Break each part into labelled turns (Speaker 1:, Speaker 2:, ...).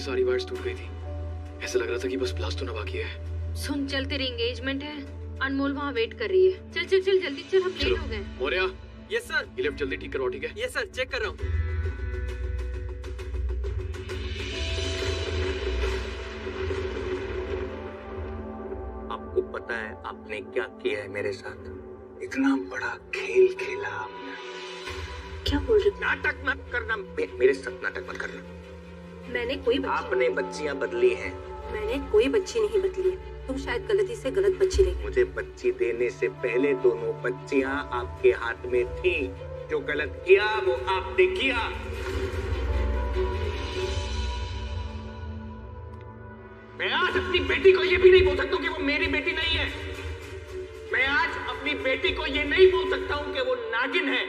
Speaker 1: सारी वायर्स टूट गई थी। ऐसा लग रहा था कि बस ब्लास्ट होना बाकी है।
Speaker 2: सुन, चल तेरी एंगेजमेंट है, अनमोल वहाँ वेट कर रही है। चल चल चल जल्दी चल, हम लेट हो गए।
Speaker 1: मौर्या।
Speaker 3: Yes sir.
Speaker 1: ये लिफ्ट जल्दी ठीक करवाओ, ठीक है?
Speaker 3: यस सर, चेक कर रहा हूँ।
Speaker 4: आपको पता है आपने क्या किया है मेरे साथ? इतना बड़ा खेल खेला आपने।
Speaker 2: क्या बोल रहे?
Speaker 4: नाटक मत करना, मेरे साथ नाटक मत करना।
Speaker 2: मैंने कोई
Speaker 4: आपने बच्चियां बदली हैं।
Speaker 2: मैंने कोई बच्ची नहीं बदली है। तुम शायद गलती से गलत बच्ची ले गए।
Speaker 4: मुझे बच्ची देने से पहले दोनों बच्चियां आपके हाथ में थी। जो गलत किया वो आपने किया। मैं आज अपनी बेटी को ये भी नहीं बोल सकता हूँ कि वो मेरी बेटी नहीं है। मैं आज अपनी बेटी को ये नहीं बोल सकता हूँ कि वो नागिन है।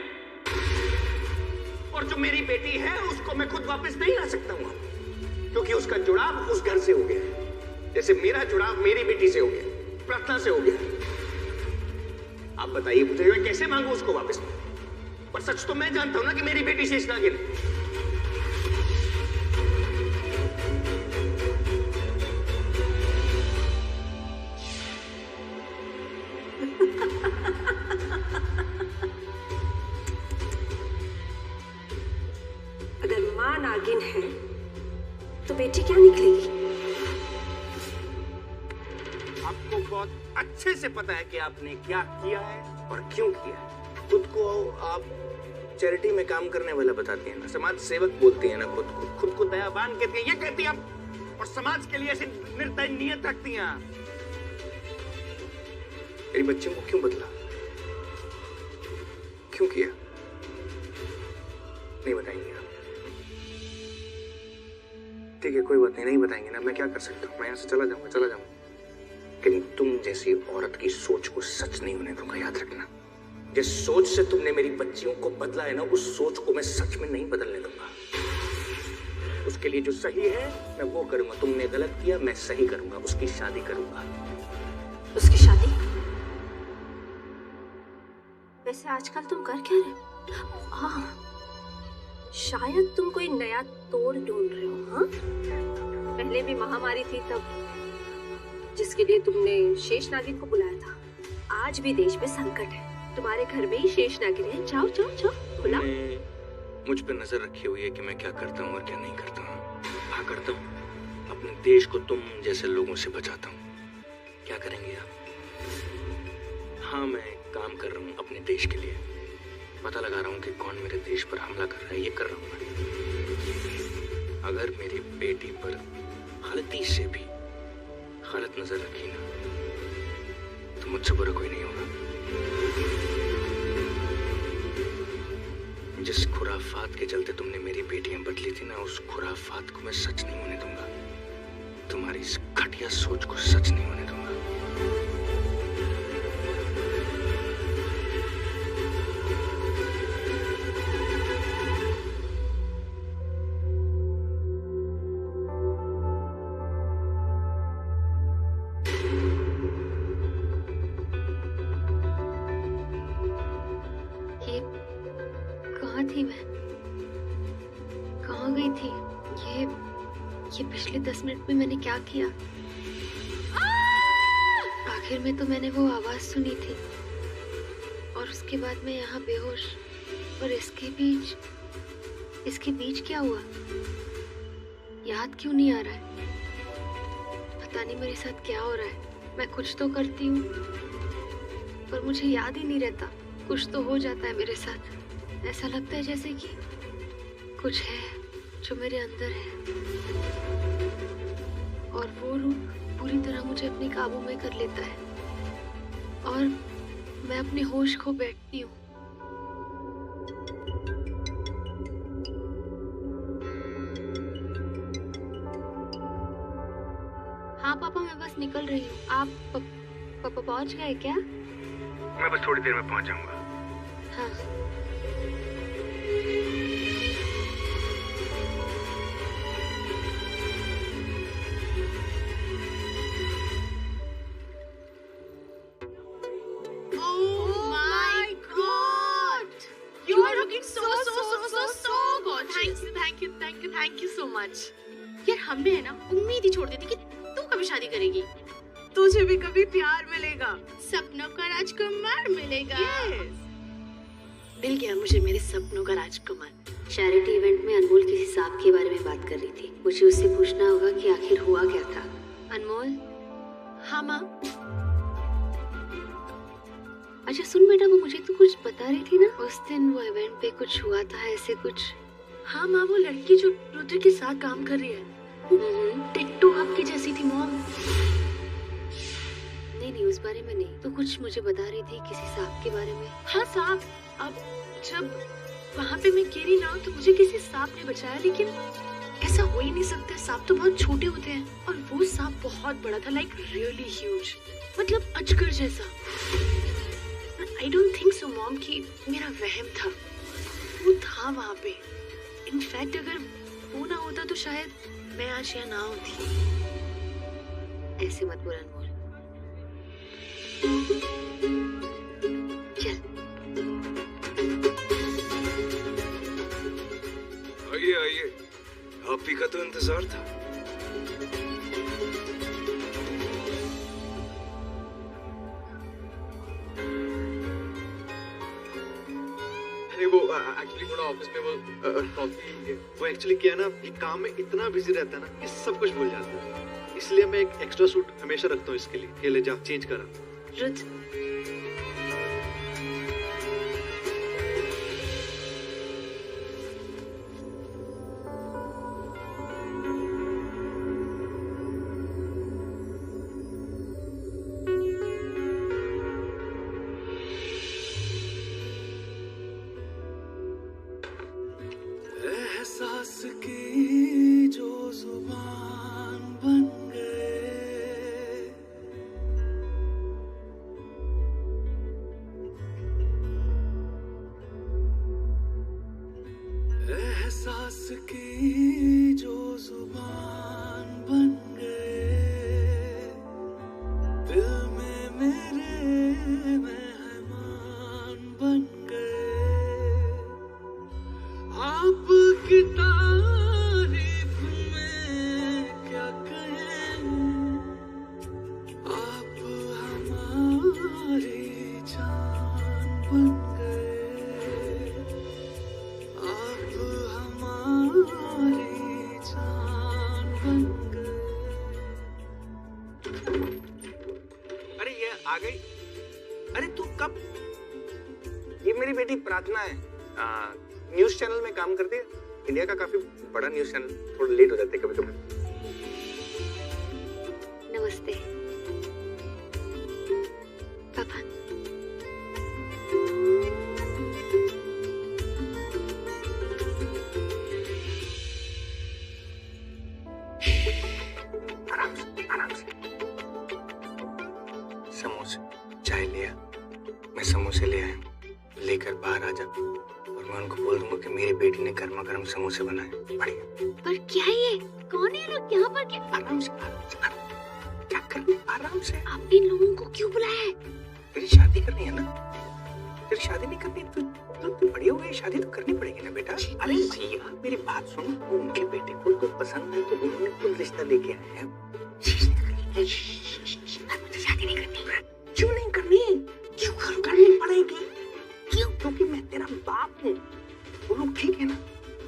Speaker 4: और जो मेरी बेटी है उसको मैं खुद वापस नहीं ला सकता हूँ, क्योंकि उसका जुड़ाव उस घर से हो गया है, जैसे मेरा जुड़ाव मेरी बेटी से हो गया, प्रार्थना से हो गया। आप बताइए मुझे मैं कैसे मांगू उसको वापस? पर सच तो मैं जानता हूं ना कि मेरी बेटी शेष नागिन है।
Speaker 2: अगर माँ नागिन है तो बेटी क्या निकलेगी?
Speaker 4: आपको बहुत अच्छे से पता है कि आपने क्या किया है और क्यों किया है। खुद को आप चैरिटी में काम करने वाला बताते हैं ना, समाज सेवक बोलते हैं ना, खुद को दयावान कहते हैं, ये कहती हैं आप, और समाज के लिए ऐसी निर्दय नियत रखती हैं। मेरी बच्चियों को क्यों बदला, क्यों किया? नहीं बताएंगे आप? ठीक है, कोई बात नहीं बताएंगे ना। मैं क्या कर सकता हूँ? मैं यहाँ से चला जाऊंगा। लेकिन तुम जैसी औरत की सोच को सच नहीं होने दूंगा, याद रखना। जिस सोच से तुमने मेरी बच्चियों को बदला है ना, उस सोच को मैं सच में नहीं बदलने दूंगा। उसके लिए जो सही है मैं वो करूंगा। तुमने गलत किया, मैं सही करूंगा, उसकी शादी करूंगा।
Speaker 2: उसकी शादी? वैसे आजकल तुम कर क्या रहे हो? हाँ, शायद तुम कोई नया तोड़ ढूंढ रहे हो। हाँ, पहले भी महामारी थी तब, जिसके लिए तुमने शेष नागिन को बुलाया था। आज भी देश में संकट है, तुम्हारे घर में ही शेष नागिन है। जाओ जाओ जाओ, बुलाओ।
Speaker 4: मुझ पर नजर रखी हुई है कि मैं क्या करता हूँ और क्या नहीं करता हूँ। हाँ करता हूँ, अपने देश को तुम जैसे लोगों से बचाता हूँ। क्या करेंगे आप? हाँ, मैं काम कर रहा हूँ अपने देश के लिए। पता लगा रहा हूँ कि कौन मेरे देश पर हमला कर रहा है, ये कर रहा हूँ मैं। अगर मेरी बेटी पर गलती से भी गलत नजर रखी ना, तो मुझसे बुरा कोई नहीं होगा। जिस खुराफात के चलते तुमने मेरी बेटियां बदली थी ना, उस खुराफात को मैं सच नहीं होने दूंगा। तुम्हारी इस घटिया सोच को सच नहीं होने दूंगा।
Speaker 2: पिछले 10 मिनट में मैंने क्या किया? आखिर में तो मैंने वो आवाज सुनी थी और उसके बाद मैं यहाँ बेहोश। और इसके बीच क्या हुआ? याद क्यों नहीं आ रहा है? पता नहीं मेरे साथ क्या हो रहा है। मैं कुछ तो करती हूँ पर मुझे याद ही नहीं रहता। कुछ तो हो जाता है मेरे साथ। ऐसा लगता है जैसे कि कुछ है जो मेरे अंदर है और वो रूप पूरी तरह मुझे अपने काबू में कर लेता है और मैं अपने होश खो बैठती हूँ। हाँ पापा, मैं बस निकल रही हूँ। आप पहुँच गए क्या?
Speaker 4: मैं बस थोड़ी देर में पहुँच जाऊँगा।
Speaker 2: हाँ।
Speaker 5: Thank you so much.
Speaker 2: यार
Speaker 3: हम में है ना उम्मीद ही छोड़ देती कि तू कभी शादी करेगी।
Speaker 5: तुझे भी कभी प्यार मिलेगा,
Speaker 3: सपनों का राजकुमार मिलेगा।
Speaker 5: yes.
Speaker 3: मिल गया मुझे मेरे सपनों का राजकुमार।
Speaker 2: चैरिटी इवेंट में अनमोल किसी सांप के बारे में बात कर रही थी। मुझे उससे पूछना होगा कि आखिर हुआ क्या था। अनमोल।
Speaker 3: हाँ माँ।
Speaker 2: अच्छा सुन बेटा, वो मुझे तो कुछ बता रही थी ना उस दिन वो इवेंट पे कुछ हुआ था ऐसे कुछ।
Speaker 3: हाँ माँ, वो लड़की जो रुद्र के साथ काम कर रही है टिट्टू आपकी जैसी थी मॉम।
Speaker 2: नहीं उस बारे में नहीं, तो कुछ मुझे बता रही थी किसी सांप के बारे में।
Speaker 3: हाँ सांप। अब जब वहाँ पे मैं गिरी ना तो मुझे किसी सांप ने बचाया, लेकिन ऐसा हो ही नहीं सकता, सांप तो बहुत छोटे होते हैं और वो सांप बहुत बड़ा था, लाइक रियली ह्यूज, मतलब अजगर जैसा। I don't think so mom कि मेरा वहम था, वो था वहाँ पे। इनफैक्ट अगर वो ना होता तो शायद मैं आज यहाँ ना होती।
Speaker 2: ऐसे मत बोल अनमोल। चल
Speaker 4: आइए आइए, आप ही का तो इंतजार था।
Speaker 1: अरे वो एक्चुअली थोड़ा ऑफिस में वो कॉफी, वो एक्चुअली क्या है ना, ये काम में इतना बिजी रहता है ना कि सब कुछ भूल जाता है। इसलिए मैं एक एक्स्ट्रा सूट हमेशा रखता हूँ इसके लिए। ये ले जा, चेंज करा।
Speaker 3: रुद्र
Speaker 6: एहसास की जो जुबान बन गए, एहसास की जो जुबान बन गए, दिल में मेरे मेहमान बन गए। आपकी तारीफ में क्या कहें, आप हमारी जान बन गए, आप हमारी जान बन गए।
Speaker 4: अरे ये आ गई। अरे तू कब? ये मेरी बेटी प्रार्थना है, न्यूज चैनल में काम करती है, इंडिया का काफी बड़ा न्यूज चैनल। थोड़ा लेट हो जाते कभी कभी।
Speaker 2: नमस्ते पापा।
Speaker 4: आराम से आराम से। समोसे चाय लिया, मैं समोसे ले आया, लेकर बाहर आ जा और मैं उनको बोल दूंगा कि मेरी बेटी ने गर्मा गर्म समोसे बनाए। बढ़िया।
Speaker 2: पर क्या ये, कौन है लोग यहाँ पर? क्या
Speaker 4: आराम से क्या करना, आराम से।
Speaker 2: आप इन लोगों को क्यों बुलाया है?
Speaker 4: तेरी शादी करनी है ना, तेरी शादी नहीं करनी तो बड़ी हो गई, शादी तो करनी पड़ेगी ना बेटा। अरे भैया मेरी बात सुन, उनके बेटे को तो पसंद है तो उन्होंने कोई रिश्ता लेके आए हैं।
Speaker 2: मुझे शादी नहीं करनी।
Speaker 4: क्यों नहीं करनी? क्यों करनी पड़ेगी? क्यों? क्योंकि मैं तेरा बाप हूँ। वो लोग ठीक है ना,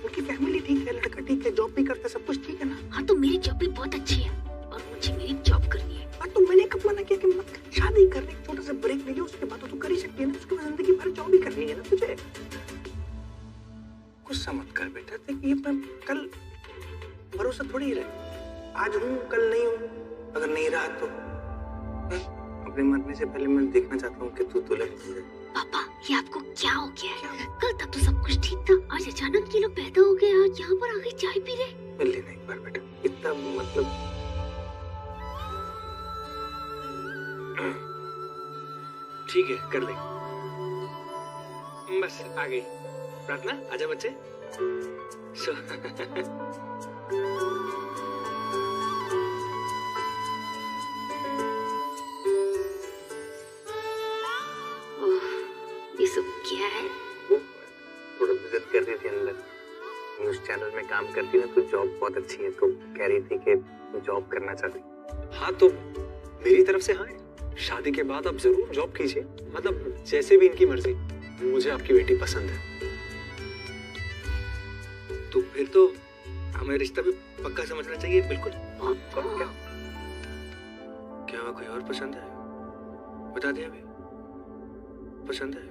Speaker 4: उनकी फैमिली ठीक है, लड़का ठीक है, जॉब भी करता है, सब कुछ ठीक है ना।
Speaker 2: हाँ तो मेरी जॉब भी बहुत अच्छी है और मुझे मेरी जॉब करनी है।
Speaker 4: तो मैंने कब मना किया कि मत कर? शादी करने एक छोटा सा ब्रेक ले, उसके बाद तो कर ही सकती है ना, उसके बाद जिंदगी भर जॉब भी करनी है ना तुझे। गुस्सा मत कर बेटा, देखिए मैं कल भरोसा थोड़ी ही रहे, आज हूँ कल नहीं हूँ। अगर नहीं रहा तो अपने मरने से पहले मैं देखना चाहता हूँ कि तू दुल्हन बन जाए।
Speaker 2: पापा ये आपको क्या हो गया है? कल तक तो सब कुछ ठीक था, आज अचानक ये लोग पैदा हो गए, आज यहाँ पर आके चाय पी रहे।
Speaker 4: मिल लेना एक बार बेटा, इतना मतलब। ठीक है कर ले, बस आ गई। प्रार्थना आजा बच्चे। सो ये सब क्या है? थोड़ा विजिट कर रही थी अंदर, न्यूज
Speaker 7: चैनल में काम करती है ना, तो जॉब बहुत अच्छी है, तो कह रही थी कि जॉब करना चाहती।
Speaker 8: हाँ तो मेरी तरफ से हाँ है। शादी के बाद आप जरूर जॉब कीजिए, मतलब जैसे भी इनकी मर्जी। मुझे आपकी बेटी पसंद है।
Speaker 4: तो फिर तो हमें रिश्ता भी पक्का समझना चाहिए। बिल्कुल। क्या हुआ, कोई और पसंद है? बता दे अभी। पसंद है?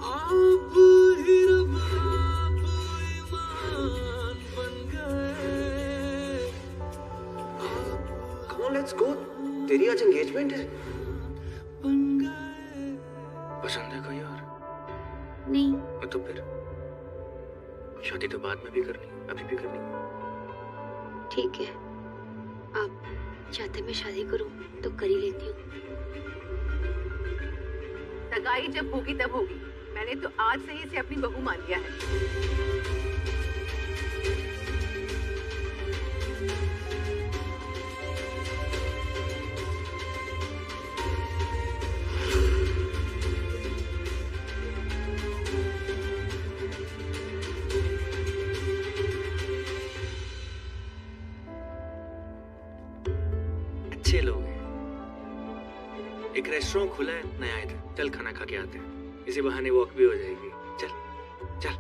Speaker 6: आप ही रब आप ईमान बन गए।
Speaker 7: कम ऑन लेट्स गो, तेरी आज एंगेजमेंट है।
Speaker 6: बन गए।
Speaker 4: पसंद है कोई और?
Speaker 3: नहीं।
Speaker 4: तो फिर शादी तो बाद में भी करनी, अभी भी करनी।
Speaker 3: ठीक है, आप चाहते मैं शादी करूं तो कर ही लेती हूँ।
Speaker 5: सगाई जब होगी तब होगी। मैंने तो आज से ही इसे अपनी बहू मान लिया है।
Speaker 4: अच्छे लोग हैं। एक रेस्टोरेंट खुला है नया इधर, चल खाना खा के आते हैं। इसी बहाने वॉक भी हो जाएगी। चल चल।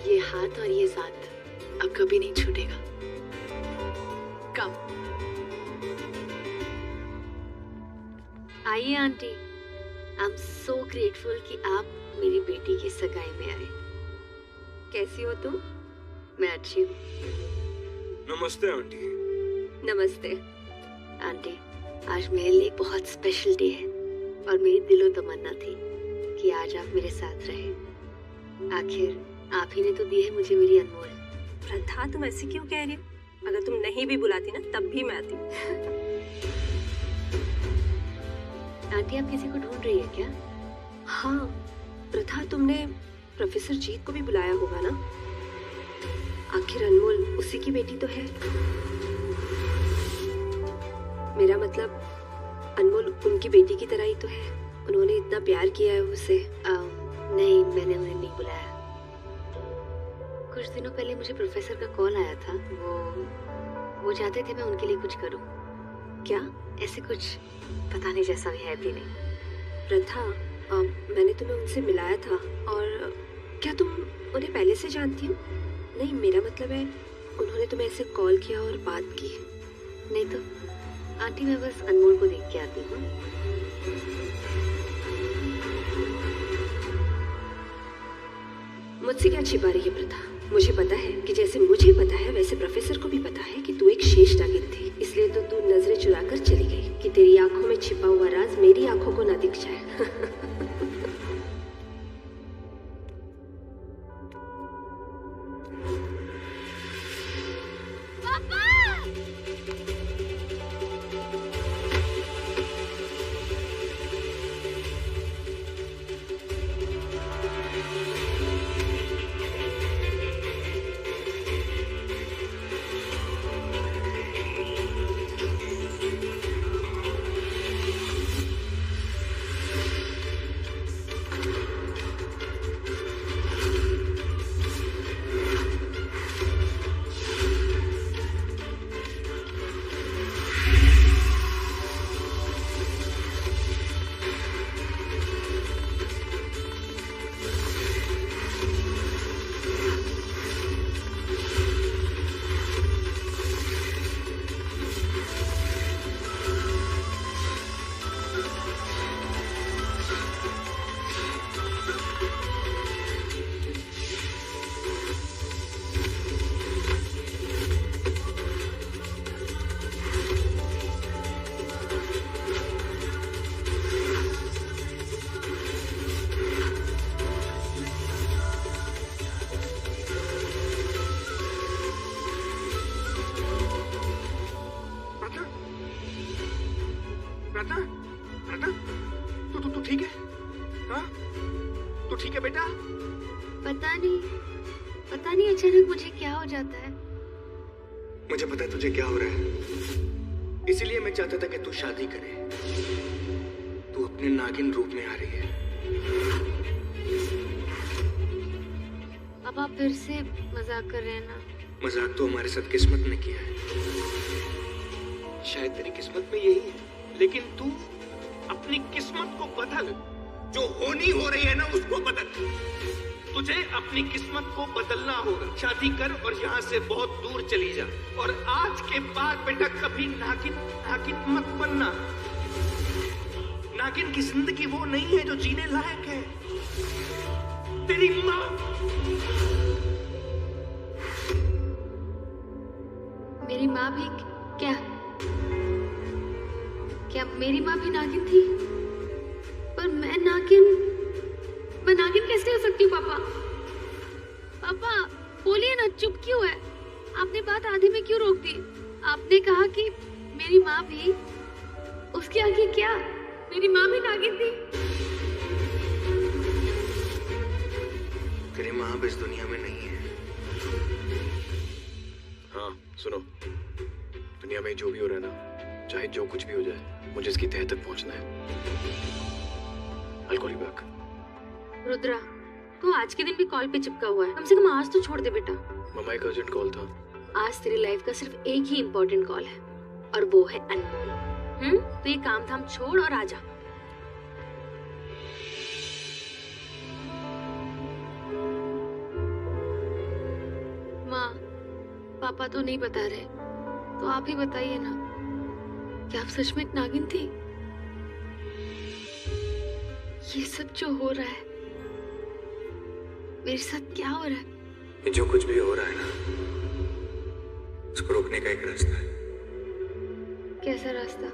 Speaker 3: ये हाथ और ये साथ अब कभी नहीं छूटेगा। कम आइए aunty. I am so grateful कि आप मेरी बेटी की सगाई में आए। कैसी हो तुम? मैं अच्छी हूँ।
Speaker 8: नमस्ते आंटी।
Speaker 3: नमस्ते आंटी। आज मेरे लिए बहुत स्पेशल डे है और मेरी दिलो तमन्ना थी कि आज आप मेरे साथ रहे। आखिर आप ही ने तो दी है मुझे मेरी अनमोल।
Speaker 2: प्रथा, तुम ऐसे क्यों कह रही हो? अगर तुम नहीं भी बुलाती ना तब भी मैं आती।
Speaker 3: आंटी आप किसी को ढूंढ रही है क्या?
Speaker 2: हाँ प्रथा, तुमने प्रोफेसर जीत को भी बुलाया होगा ना? आखिर अनमोल उसी की बेटी तो है। मेरा मतलब अनमोल उनकी बेटी की तरह ही तो है। उन्होंने इतना प्यार किया है उसे।
Speaker 3: नहीं, मैंने उन्हें नहीं बुलाया। कुछ दिनों पहले मुझे प्रोफेसर का कॉल आया था। वो चाहते थे मैं उनके लिए कुछ करूं।
Speaker 2: क्या?
Speaker 3: ऐसे कुछ बताने जैसा भी है भी नहीं।
Speaker 2: प्रथा, मैंने तुम्हें उनसे मिलाया था। और क्या तुम उन्हें पहले से जानती हो? नहीं, मेरा मतलब है उन्होंने तुम्हें ऐसे कॉल किया और बात की।
Speaker 3: नहीं तो आंटी, मैं बस अनमोल को देख के आती हूँ।
Speaker 2: मुझसे क्या छिपा रही है प्रथा? मुझे पता है कि जैसे मुझे पता है वैसे प्रोफेसर को भी पता है कि तू एक शेष नागिन थी। इसलिए तो तू नजरें चुरा कर चली गई कि तेरी आंखों में छिपा हुआ राज मेरी आंखों को ना दिख जाए।
Speaker 4: ठीक है? हाँ? तू ठीक है बेटा?
Speaker 3: पता नहीं अचानक मुझे क्या हो जाता है।
Speaker 4: मुझे पता है तुझे क्या हो रहा है, इसीलिए मैं चाहता था कि तू शादी करे। तू अपने नागिन रूप में आ रही है।
Speaker 3: अब आप फिर से मजाक कर रहे हैं ना?
Speaker 4: मजाक तो हमारे साथ किस्मत ने किया है। शायद तेरी किस्मत में यही है, लेकिन तू अपनी किस्मत को बदल। जो होनी हो रही है ना, उसको बदल। तुझे अपनी किस्मत को बदलना होगा। शादी कर और यहाँ से बहुत दूर चली जा। और आज के बाद बेटा कभी नागिन मत बनना। नागिन की जिंदगी वो नहीं है जो जीने लायक है। तेरी माँ
Speaker 3: मेरी माँ भी क्या मेरी माँ भी नागिन थी? पर मैं नागिन कैसे हो सकती हूँ? पापा बोलिए ना, चुप क्यों है? आपने बात आधे में क्यों रोक दी? आपने कहा कि मेरी माँ भी, उसके आगे क्या? मेरी माँ भी नागिन थी?
Speaker 4: तेरी माँ अब इस दुनिया में नहीं है।
Speaker 1: हाँ सुनो, दुनिया में जो भी हो रहा है ना, चाहे जो कुछ भी हो जाए, मुझे इसकी तह तक पहुंचना है। I'll call you back.
Speaker 3: Rudra, तू आज के दिन भी कॉल पे चिपका हुआ है। कम से कम आज तो छोड़ दे बेटा।
Speaker 1: मम्मा एक अर्जेंट कॉल था।
Speaker 3: आज तेरी लाइफ का सिर्फ एक ही इम्पोर्टेंट कॉल है, और वो है अनमोल। तो ये काम धाम छोड़ और आजा। माँ, पापा तो नहीं बता रहे, तो आप ही बताइए ना, क्या आप सच में एक नागिन थी? ये सब जो हो रहा है, मेरे साथ क्या हो रहा है?
Speaker 4: ये जो कुछ भी हो रहा है ना, उसको रोकने का एक रास्ता है।
Speaker 3: कैसा रास्ता?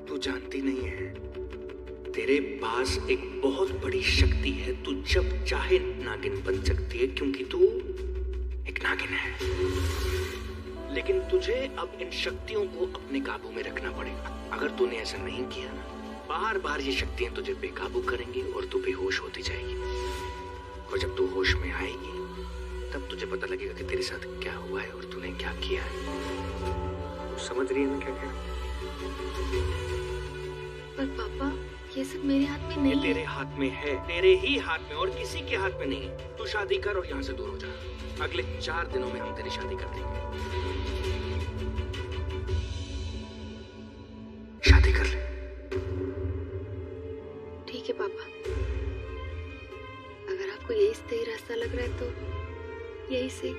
Speaker 4: तू जानती नहीं है, तेरे पास एक बहुत बड़ी शक्ति है। तू जब चाहे नागिन बन सकती है, क्योंकि तू एक नागिन है। लेकिन तुझे अब इन शक्तियों को अपने काबू में रखना पड़ेगा। अगर तूने ऐसा नहीं किया ना, बार बार ये शक्तियां तुझे बेकाबू करेंगी और तू बेहोश होती जाएगी। और जब तू होश में आएगी, तब तुझे पता लगेगा कि तेरे साथ क्या हुआ है और तूने क्या किया है।
Speaker 7: समझ रही है मैं क्या कह रहा हूँ?
Speaker 3: पर पापा, ये सब मेरे हाथ में नहीं
Speaker 4: ये
Speaker 3: है।
Speaker 4: तेरे हाथ में है, तेरे ही हाथ में, और किसी के हाथ में नहीं। तू शादी कर और यहाँ से दूर हो जा। अगले 4 दिनों में हम तेरी शादी कर देंगे। शादी कर ले।
Speaker 3: ठीक है पापा, अगर आपको यही सही रास्ता लग रहा है तो यही से।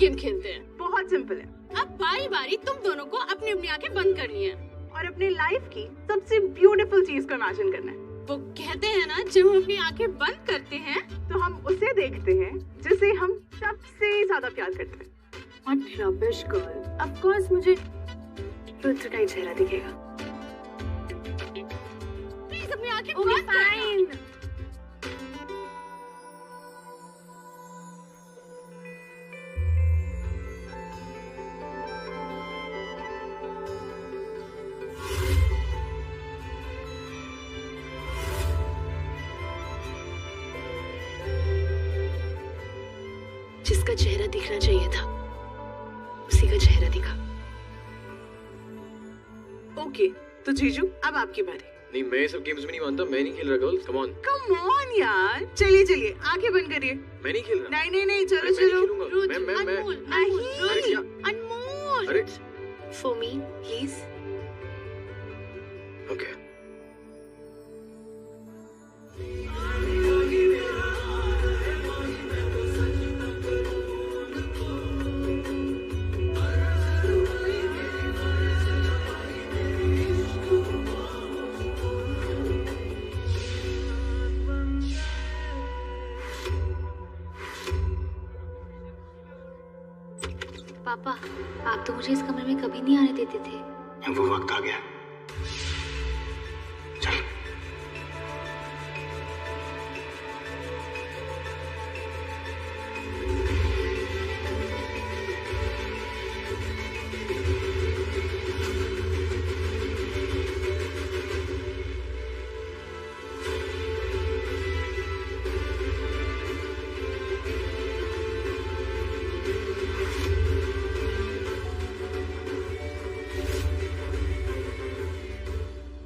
Speaker 5: गेम खेलते हैं।
Speaker 9: बहुत सिंपल है।
Speaker 5: अब बारी बारी तुम दोनों को अपनी अपनी आंखें बंद करनी है
Speaker 9: और अपनी लाइफ की सबसे ब्यूटीफुल चीज को इमेजिन करना है।
Speaker 5: वो कहते हैं ना, जब हम अपनी आंखें बंद करते हैं
Speaker 9: तो हम उसे देखते हैं जिसे हम सबसे ज्यादा प्यार करते हैं।
Speaker 5: What rubbish girl. Of course मुझे रुद्र का ही चेहरा दिखेगा। प्लीज अपनी आंखें बंद करना। जिसका चेहरा दिखना चाहिए था, उसी का चेहरा दिखा।
Speaker 9: ओके, तो जीजू अब आपकी बारी।
Speaker 1: नहीं, मैं ये सब गेम्स में नहीं मानता, मैं नहीं खेल रहा girls, come on.
Speaker 9: Come on यार, चलिए चलिए आंखें बंद करिए।
Speaker 1: मैं नहीं खेल रहा।
Speaker 9: नहीं नहीं नहीं, चलो
Speaker 1: मैं नहीं
Speaker 9: चलो।
Speaker 1: खेलूंगा।
Speaker 3: रुद्र,
Speaker 1: मैं
Speaker 3: अनमोल,
Speaker 1: अरे क्या?
Speaker 3: अनमोल,
Speaker 1: अरे
Speaker 3: for me, please.
Speaker 1: ओके।
Speaker 3: पापा, आप तो मुझे इस कमरे में कभी नहीं आने देते थे।
Speaker 4: वो वक्त आ गया। चल।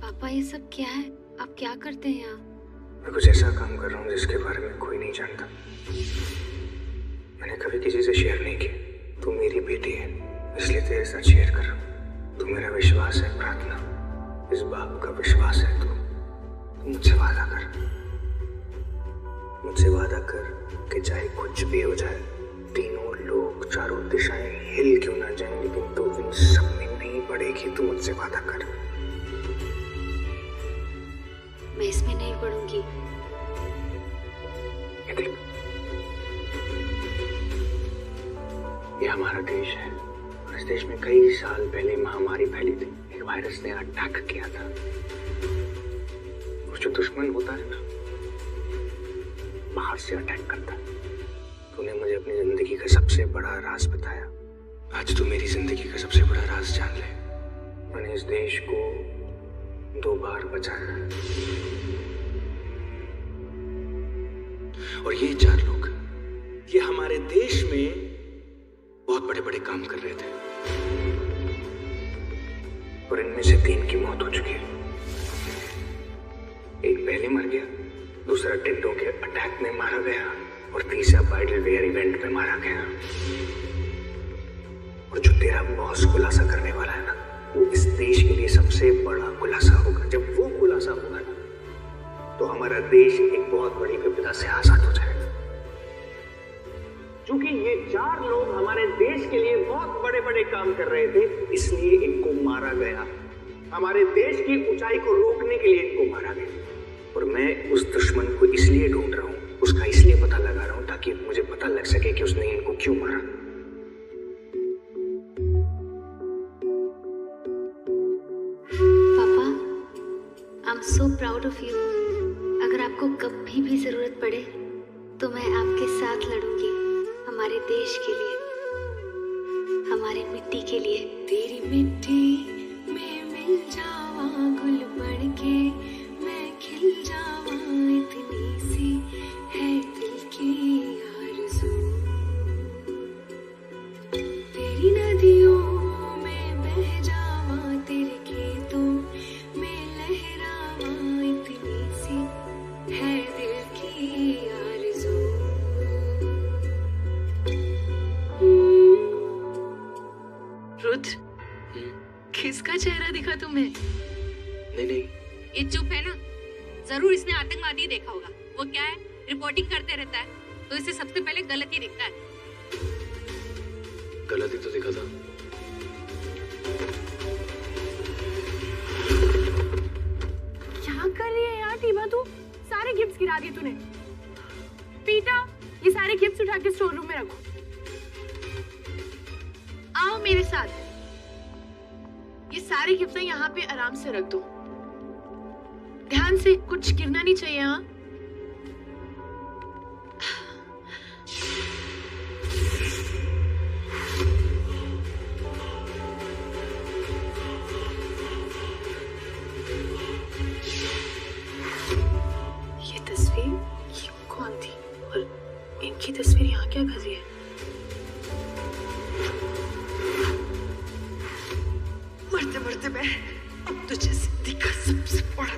Speaker 3: पापा, ये सब क्या है? आप क्या करते हैं यहाँ?
Speaker 7: मैं कुछ ऐसा काम कर रहा हूँ जिसके बारे में कोई नहीं जानता। मैंने कभी किसी से शेयर नहीं किया। तू मेरी बेटी है, इसलिए तेरे साथ शेयर कर रहा हूँ। तू मेरा विश्वास है प्रार्थना, इस बाप का विश्वास है। तू मुझसे वादा कर, मुझसे वादा कर कि चाहे कुछ भी हो जाए, तीनों लोग, चारों दिशाएं हिल क्यों ना जाए, लेकिन तू इन सब में नहीं पड़ेगी। तू मुझसे वादा कर।
Speaker 3: मैं इसमें नहीं पढ़ूंगी।
Speaker 7: ये देख, ये हमारा देश है और इस देश में कई साल पहले महामारी फैली थी। एक वायरस ने अटैक किया था। वो जो दुश्मन होता है ना, बाहर से अटैक करता है। तूने मुझे अपनी जिंदगी का सबसे बड़ा राज बताया।
Speaker 4: आज तू मेरी जिंदगी का सबसे बड़ा राज जान ले।
Speaker 7: मैंने इस देश को 2 बार बचाया।
Speaker 4: और ये 4 लोग, ये हमारे देश में बहुत बड़े बड़े काम कर रहे थे,
Speaker 7: और इनमें से 3 की मौत हो चुकी है। एक पहले मर गया, दूसरा टिड्डों के अटैक में मारा गया, और तीसरा बाइडल वेयर इवेंट में मारा गया। और जो तेरा बॉस खुलासा करने वाला है ना, वो इस देश के लिए सबसे बड़ा खुलासा होगा। जब वो खुलासा होगा ना, तो हमारा देश एक बहुत बड़ी विपदा से आजाद हो जाएगा। क्योंकि ये 4 लोग हमारे देश के लिए बहुत बड़े बड़े काम कर रहे थे, इसलिए इनको मारा गया। हमारे देश की ऊंचाई को रोकने के लिए इनको मारा गया। और मैं उस दुश्मन को इसलिए ढूंढ रहा हूँ, उसका इसलिए पता लगा रहा हूँ, ताकि मुझे पता लग सके कि उसने इनको क्यों मारा।
Speaker 3: पापा, I am so proud of you. अगर आपको कभी भी जरूरत पड़े तो मैं आपके साथ लड़ूंगी, हमारे देश के लिए, हमारी मिट्टी के लिए। तेरी मिट्टी में मिल जावा गुल बन के, मैं खिल जावा, इतनी सी है दिल की आरज़ू। तेरी नदियों में बह जावा, तेरे खेतों में लहरावा, इतनी सी है दिल की आरज़ू। रुद्र, किसका चेहरा दिखा तुम्हें?
Speaker 4: नहीं,
Speaker 2: ये चुप है ना, जरूर इसने आतंकवादी देखा होगा। वो क्या है, रिपोर्टिंग करते रहता है, तो इसे सबसे पहले गलत ही दिखता है।
Speaker 1: गलत ही तो दिखा था।
Speaker 3: क्या कर रही है यार टीमा तू? सारे गिफ्ट्स गिरा दिए तूने। पीटा, ये सारे गिफ्ट्स उठा के स्टोर रूम में रखो।
Speaker 2: आओ मेरे साथ, ये सारे गिफ्ट यहाँ पे आराम से रख दो। ध्यान से, कुछ गिरना नहीं चाहिए। हाँ, ये तस्वीर ये कौन थी, और इनकी तस्वीर यहाँ क्या कर रही है? मरते मरते मैं अब तुझे जिंदगी का सबसे बड़ा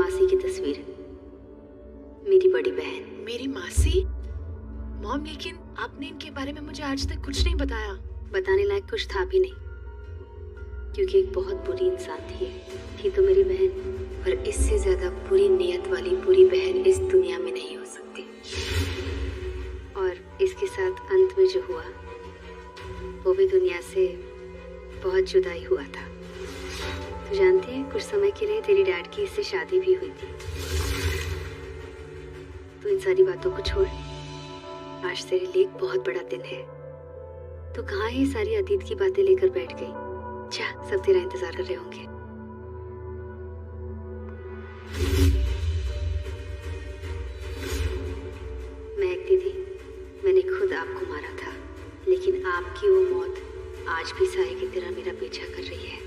Speaker 5: मासी की तस्वीर, मेरी बड़ी बहन।
Speaker 3: मेरी मासी? मॉम, लेकिन आपने इनके बारे में मुझे आज तक कुछ नहीं बताया।
Speaker 5: बताने लायक कुछ था भी नहीं, क्योंकि एक बहुत बुरी इंसान थी तो मेरी बहन, पर इससे ज्यादा बुरी नीयत वाली बुरी बहन इस दुनिया में नहीं हो सकती। और इसके साथ अंत में जो हुआ वो भी दुनिया से बहुत जुदाई हुआ था। तो जानती है, कुछ समय के लिए तेरी डैड की इससे शादी भी हुई थी। तो इन सारी बातों को छोड़, आज तेरे लिए एक बहुत बड़ा दिन है। तो कहाँ ये सारी अतीत की बातें लेकर बैठ गई? जा, सब तेरा इंतजार कर रहे होंगे। महक दीदी, मैंने खुद आपको मारा था, लेकिन आपकी वो मौत आज भी साए की तरह मेरा पीछा कर रही है।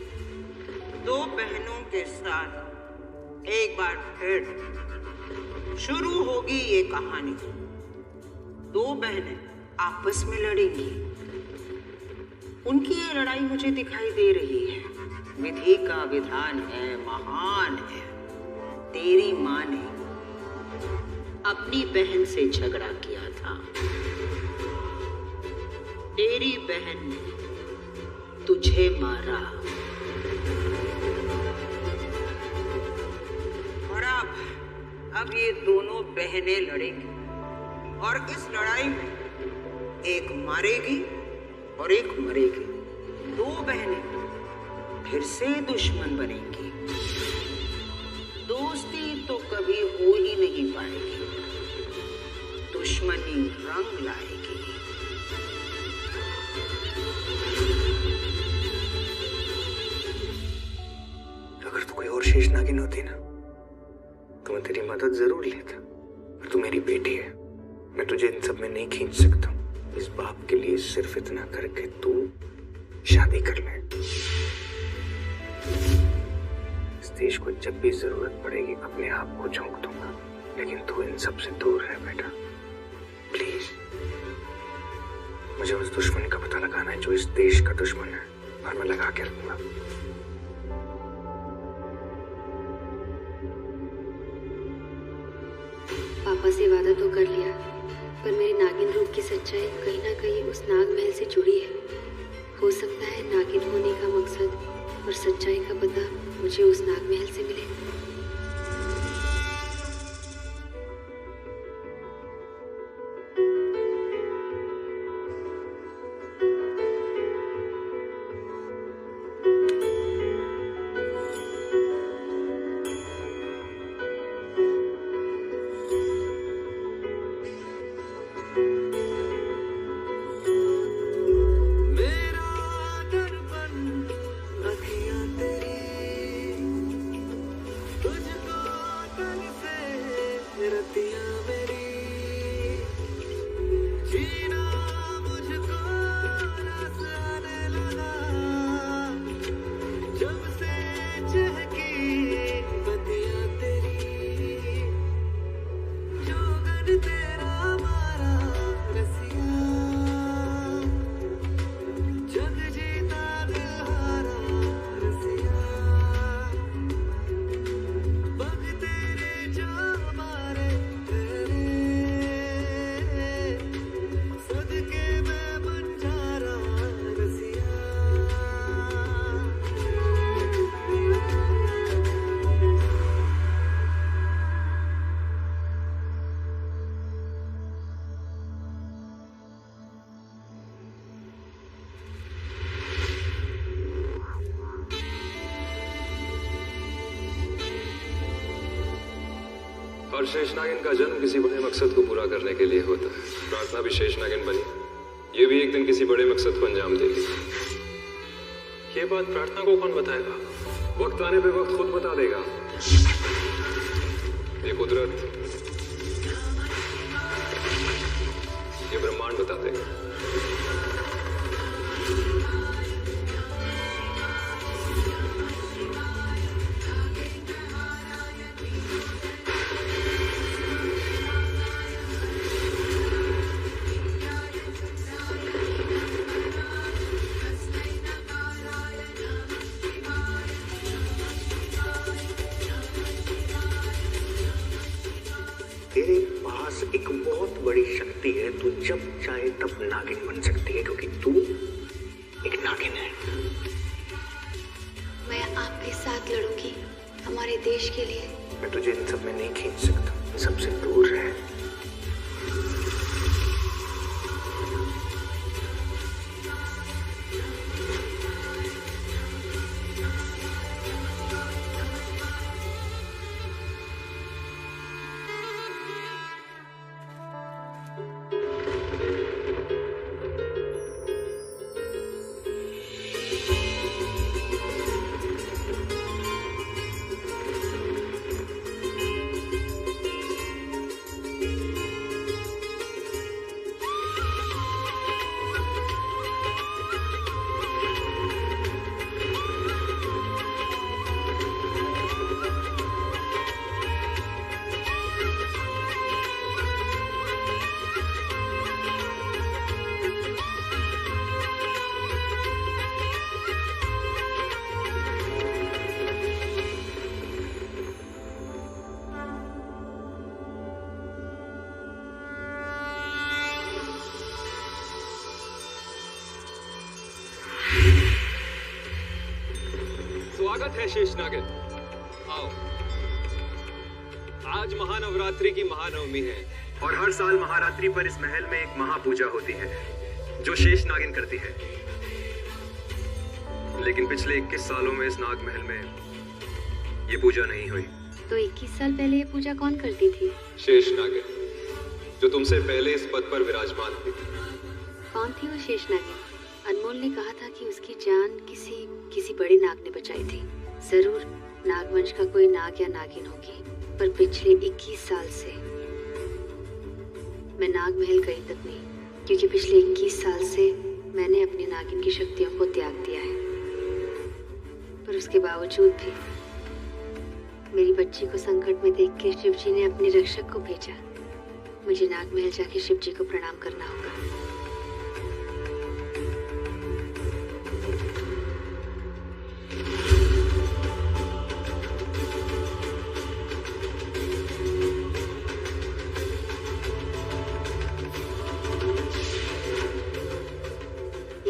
Speaker 10: दो बहनों के साथ एक बार फिर शुरू होगी ये कहानी। दो बहनें आपस में लड़ेंगी। उनकी ये लड़ाई मुझे दिखाई दे रही है। विधि का विधान है, महान है। तेरी माँ ने अपनी बहन से झगड़ा किया था। तेरी बहन ने तुझे मारा। और अब ये दोनों बहनें लड़ेंगी, और इस लड़ाई में एक मारेगी और एक मरेगी। दो बहनें फिर से दुश्मन बनेंगी। दोस्ती तो कभी हो ही नहीं पाएगी, दुश्मनी रंग लाएगी।
Speaker 4: अगर तू कोई और शेष नागिन होती ना, तो मैं तेरी मदद जरूर लेता। पर तू मेरी बेटी है, मैं तुझे इन सब में नहीं खींच सकता। इस बाप के लिए सिर्फ इतना करके तू शादी कर ले। इस देश को जब भी जरूरत पड़ेगी अपने आप को झोंक दूंगा, लेकिन तू इन सब से दूर रह बेटा, प्लीज। मुझे उस दुश्मन का पता लगाना है जो इस देश का दुश्मन है, और मैं लगा के रखूंगा।
Speaker 5: पापा से वादा तो कर लिया, पर मेरे नागिन रूप की सच्चाई कहीं ना कहीं उस नाग महल से जुड़ी है। हो सकता है नागिन होने का मकसद और सच्चाई का पता मुझे उस नाग महल से मिले।
Speaker 8: और शेषनागिन का जन्म किसी बड़े मकसद को पूरा करने के लिए होता है। प्रार्थना भी शेषनागिन बनी, ये भी एक दिन किसी बड़े मकसद को अंजाम देगी। ये बात प्रार्थना को कौन बताएगा? वक्त आने पे वक्त खुद बता देगा। ये कुदरत, ये ब्रह्मांड बता देगा।
Speaker 7: पास एक बहुत बड़ी शक्ति है। तू जब चाहे तब नागिन बन सकती है, क्योंकि तू एक नागिन है।
Speaker 5: मैं आपके साथ लड़ूंगी हमारे देश के लिए।
Speaker 7: मैं तुझे इन सब में नहीं खींच सकता, सबसे दूर रह।
Speaker 8: स्वागत है शेष नागिन, आओ। आज महानवरात्रि की महानवमी है और हर साल महारात्रि पर इस महल में एक महापूजा होती है जो शेष नागिन करती है। लेकिन पिछले 21 सालों में इस नाग महल में ये पूजा नहीं हुई।
Speaker 5: तो 21 साल पहले ये पूजा कौन करती थी?
Speaker 8: शेष नागिन, जो तुमसे पहले इस पद पर विराजमान थी।
Speaker 5: कौन थी वो शेष नागिन? अनमोल ने कहा था कि उसकी जान किसी बड़े नाग ने बचाई थी। जरूर नागवंश का कोई नाग या नागिन होगी, पर पिछले 21 साल से मैं नाग महल गई तक नहीं, क्योंकि पिछले 21 साल से मैंने अपनी नागिन की शक्तियों को त्याग दिया है। पर उसके बावजूद भी मेरी बच्ची को संकट में देख के शिव जी ने अपने रक्षक को भेजा। मुझे नाग महल जाके शिव जी को प्रणाम करना होगा।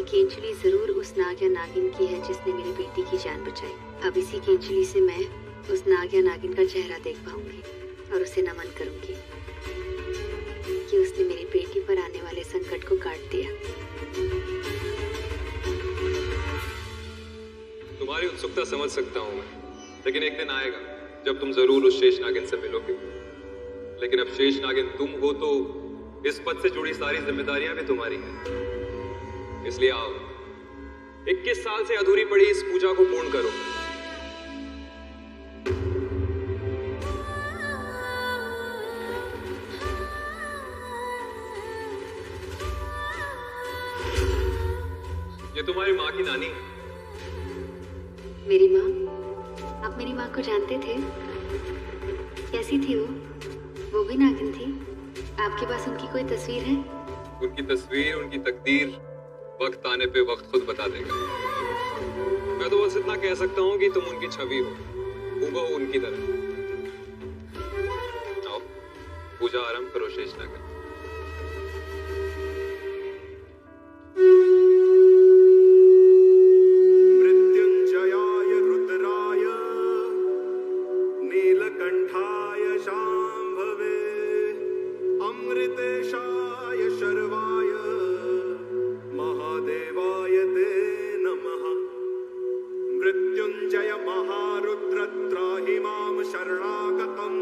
Speaker 5: केंचुली जरूर उस नाग या नागिन की है जिसने मेरी बेटी की जान बचाई। अब इसी केंचुली से मैं उस नाग या नागिन का चेहरा देख पाऊंगी और उसे नमन करूंगी कि उसने मेरी बेटी पर आने वाले संकट को काट दिया।
Speaker 8: तुम्हारी उत्सुकता समझ सकता हूँ मैं, लेकिन एक दिन आएगा जब तुम जरूर उस शेष नागिन से मिलोगे। लेकिन अब शेष नागिन तुम हो तो इस पद से जुड़ी सारी जिम्मेदारियां भी तुम्हारी हैं। इसलिए आओ, 21 साल से अधूरी पड़ी इस पूजा को पूर्ण करो। ये तुम्हारी माँ की नानी है।
Speaker 5: मेरी माँ? आप मेरी माँ को जानते थे? कैसी थी वो? वो भी नागिन थी? आपके पास उनकी कोई तस्वीर है?
Speaker 8: उनकी तस्वीर, उनकी तकदीर वक्त आने पे वक्त खुद बता देगा। मैं तो बस इतना कह सकता हूँ कि तुम उनकी छवि हो, हूबहू उनकी तरह। आओ, पूजा आरंभ करो शेष नागिन।
Speaker 6: मृत्युंजयाय रुद्राय नीलकंठाय शांभवे अमृतेशाय शर्वाय महादेवाय ते नमः। मृत्युंजय महारुद्र त्राहि मां शरणागतम्।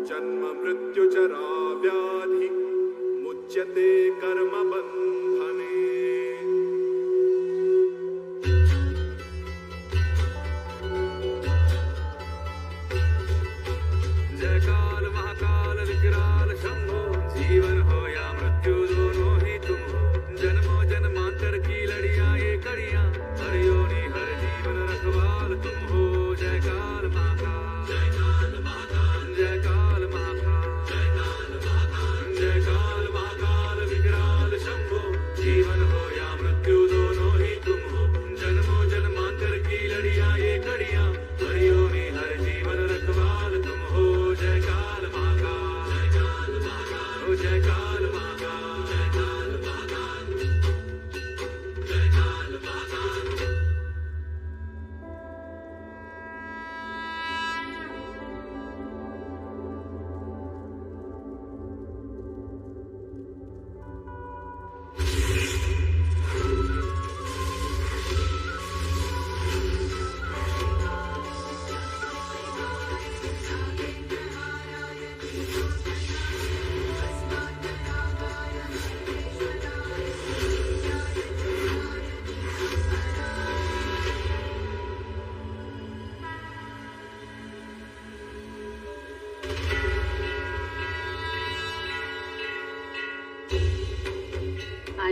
Speaker 6: जन्म मृत्यु जरा व्याधि मुच्यते कर्म बंधने। जय काल महाकाल विकराल शंभो, जीवन हो या मृत्यु दोनों ही तुम हो। जन्मों जन्मांतर की लड़ियां ये कड़ियां, हर योनि हर जीवन रखवाल तुम हो। जय काल महाकाल, जय काल महाकाल, जय काल महाकाल, जय काल महाकाल, जय काल महाकाल विकराल शंभो, जीवन हो या मृत्यु दोनों ही तुम हो। जन्मों जन्मांतर की लड़ियां ये कड़ियां, हर योनि हर जीवन रखवाल तुम हो। जय काल महाकाल, जय काल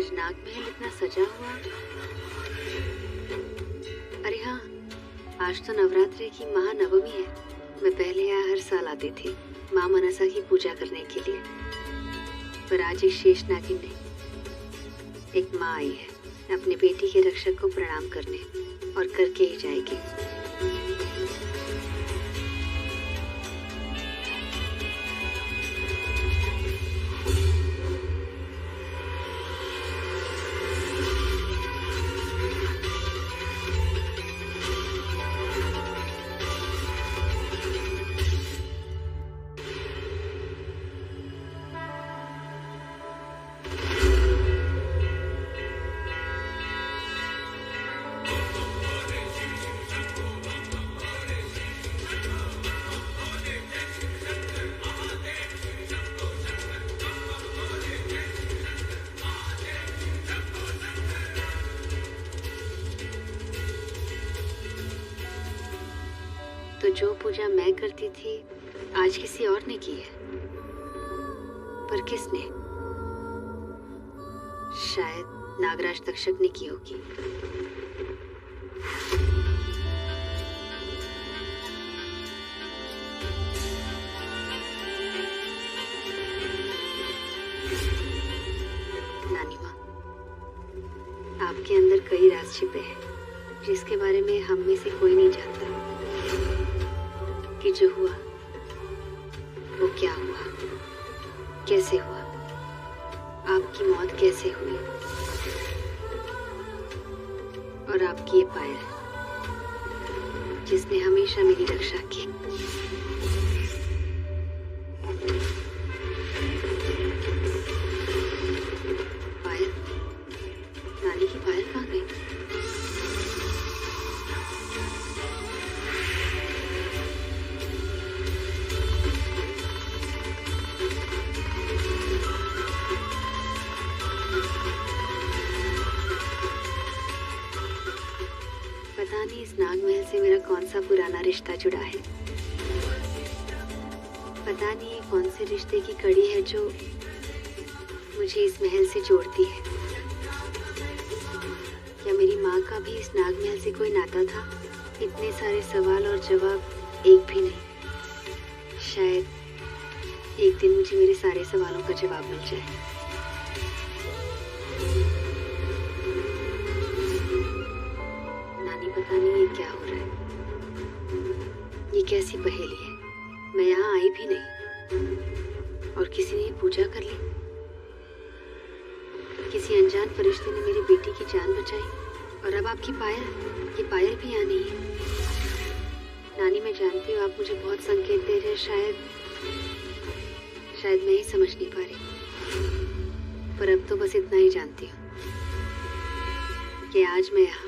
Speaker 5: आज नागमहल इतना सजा हुआ। अरे हाँ, आज तो नवरात्रि की महानवमी है। मैं पहले यहाँ हर साल आती थी माँ मनसा की पूजा करने के लिए, पर आज एक शेष नागिन ने, एक माँ आई है अपनी बेटी के रक्षक को प्रणाम करने, और करके ही जाएगी। तो जो पूजा मैं करती थी आज किसी और ने की है, पर किसने? शायद नागराज तक्षक ने की होगी। नानी माँ, आपके अंदर कई राज छिपे हैं जिसके बारे में हम में से कोई नहीं जानता। कि जो हुआ वो क्या हुआ, कैसे हुआ, आपकी मौत कैसे हुई, और आपकी ये पायल जिसने हमेशा मेरी रक्षा की। पायल, नानी की पायल कहाँ गई? पता नहीं इस नागमहल से मेरा कौन सा पुराना रिश्ता जुड़ा है। पता नहीं ये कौन से रिश्ते की कड़ी है जो मुझे इस महल से जोड़ती है। क्या मेरी माँ का भी इस नागमहल से कोई नाता था? इतने सारे सवाल और जवाब एक भी नहीं। शायद एक दिन मुझे मेरे सारे सवालों का जवाब मिल जाए। पता नहीं ये क्या हो रहा है, ये कैसी पहेली है। मैं यहाँ आई भी नहीं और किसी ने पूजा कर ली। किसी अनजान फरिश्ते ने मेरी बेटी की जान बचाई, और अब आपकी पायल, ये पायल भी यहाँ नहीं है। नानी, मैं जानती हूँ आप मुझे बहुत संकेत दे रहे हैं, शायद मैं ही समझ नहीं पा रही, पर अब तो बस इतना ही जानती हूँ कि आज मैं यहाँ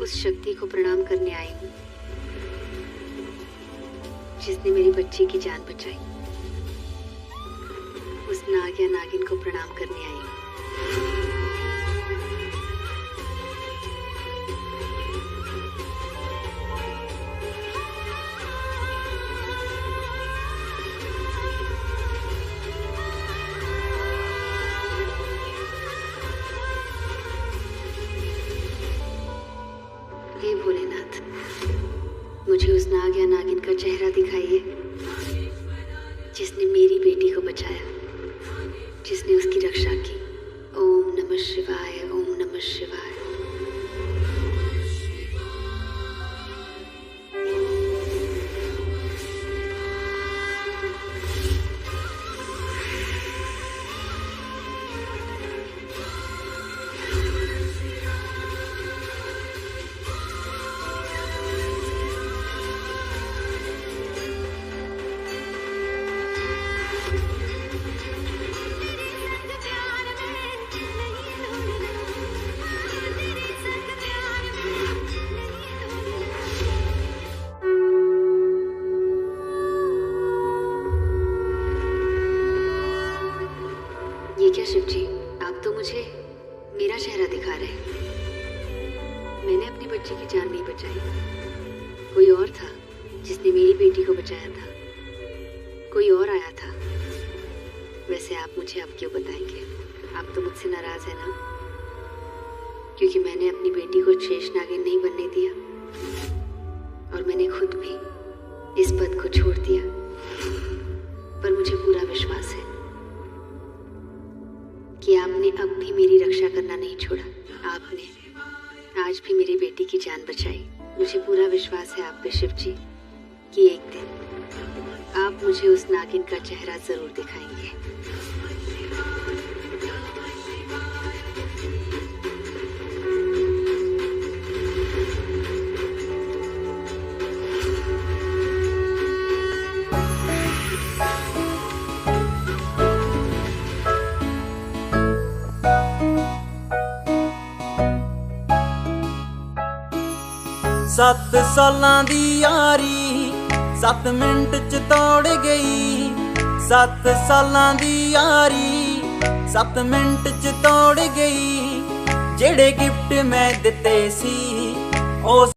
Speaker 5: उस शक्ति को प्रणाम करने आई हूँ जिसने मेरी बच्ची की जान बचाई। उस नाग या नागिन को प्रणाम करने आई हूँ। हे भोलेनाथ, मुझे उस नाग या नागिन का चेहरा दिखाइए जिसने मेरी बेटी को बचाया, जिसने उसकी रक्षा की। ओम नमः शिवाय, ओम नमः शिवाय। क्या शिव जी, आप तो मुझे मेरा चेहरा दिखा रहे हैं। मैंने अपनी बच्ची की जान नहीं बचाई, कोई और था जिसने मेरी बेटी को बचाया था, कोई और आया था। वैसे आप मुझे अब क्यों बताएंगे? आप तो मुझसे नाराज है ना, क्योंकि मैंने अपनी बेटी को शेष नागिन नहीं बनने दिया और मैंने खुद भी इस पद को छोड़ दिया। पर मुझे पूरा विश्वास है कि आपने अब भी मेरी रक्षा करना नहीं छोड़ा। आपने आज भी मेरी बेटी की जान बचाई। मुझे पूरा विश्वास है आप पे शिव जी कि एक दिन आप मुझे उस नागिन का चेहरा जरूर दिखाएंगे।
Speaker 11: सत्त सालां दी यारी 7 मिंट च तोड़ गई। 7 सालां दी यारी 7 मिंट च तोड़ गई। जेड़े गिफ्ट मैं दिते सी ओ